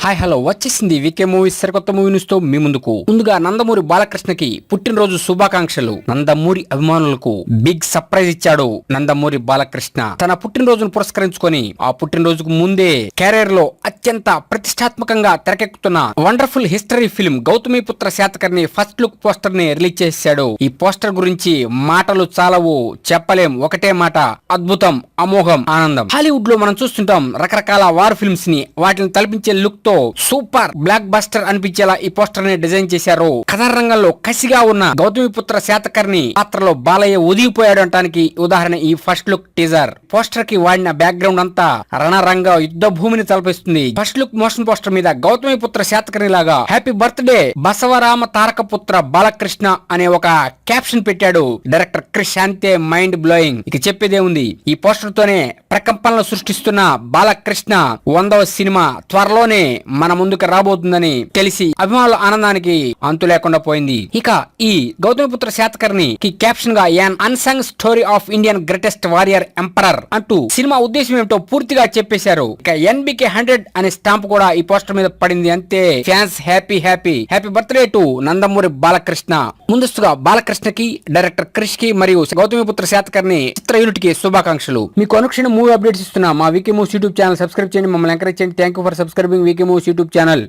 Hi hello వచ్చేసింది VK movies సరికొత్త movie news తో మీ ముందుగా నందమూరి బాలకృష్ణకి పుట్టినరోజు శుభాకాంక్షలు. నందమూరి అభిమానులకు బిగ్ సర్ప్రైజ్ ఇచ్చాడు నందమూరి బాలకృష్ణ. తన పుట్టినరోజును పురస్కరించుకొని ఆ పుట్టినరోజుకు ముందే కెరీర్ లో అత్యంత ప్రతిష్టాత్మకంగా తెరకెక్కుతున్న wonderful history film Gautamiputra Satakarni first look poster ని రిలీజ్ చేశాడు. ఈ పోస్టర్ గురించి మాటలు చాలవు, చెప్పలేం. ఒకటే మాట, అద్భుతం, అమోఘం, ఆనందం. హాలీవుడ్ లో మనం చూస్తుంటాం రకరకాల వార్ ఫిల్మ్స్ ని. వాటిని తలపించే లుక్ తో సూపర్ బ్లాక్ బస్టర్ అనిపించేలా ఈ పోస్టర్ ని డిజైన్ చేశారు. కథా రంగంలో కసిగా ఉన్న గౌతమిపుత్ర శాతకర్ణి పాత్రలో బాలయ్య ఒదిగిపోయాడు అంటానికి ఉదాహరణ ఈ ఫస్ట్ లుక్ టీజర్. పోస్టర్ కి వాడిన బ్యాక్గ్రౌండ్ అంతా రణరంగ యుద్ధ భూమిని తలపిస్తుంది. ఫస్ట్ లుక్ మోషన్ పోస్టర్ మీద గౌతమిపుత్ర శాతకర్ణి లాగా హ్యాపీ బర్త్డే బసవరామ తారకపుత్ర బాలకృష్ణ అనే ఒక క్యాప్షన్ పెట్టాడు డైరెక్టర్ క్రిష్. అంతే మైండ్ బ్లోయింగ్. ఇక చెప్పేదే ఉంది. ఈ పోస్టర్ తోనే ప్రకంపనలు సృష్టిస్తున్న బాలకృష్ణ 100వ సినిమా త్వరలోనే మన ముందుకు రాబోతుందని తెలిసి అభిమానుల ఆనందానికి అంతు లేకుండా పోయింది. ఇక ఈ గౌతమిపుత్ర శాతకర్ణి కి క్యాప్షన్ గా an unsung story of Indian greatest warrior emperor అంటూ సినిమా ఉద్దేశం ఏమిటో పూర్తిగా చెప్పేశారు. ఇక NBK 100 అనే స్టాంప్ కూడా ఈ పోస్టర్ మీద పడింది. అంతే. Fans happy happy happy birthday to Nandamuri Balakrishna. ముందస్తుగా బాలకృష్ణకి, డైరెక్టర్ క్రిష్ కి మరియు గౌతమిపుత్ర శాతకర్ణి చిత్ర యూనిట్ కి శుభాకాంక్షలు. మీకు అనుక్షణం మూవీ అప్డేట్స్ ఇస్తున్నా మా VK movies YouTube channel subscribe చేయండి, మమ్మల్ని ఎంకరేజ్ చేయండి. Thank you for subscribing VK movies YouTube channel.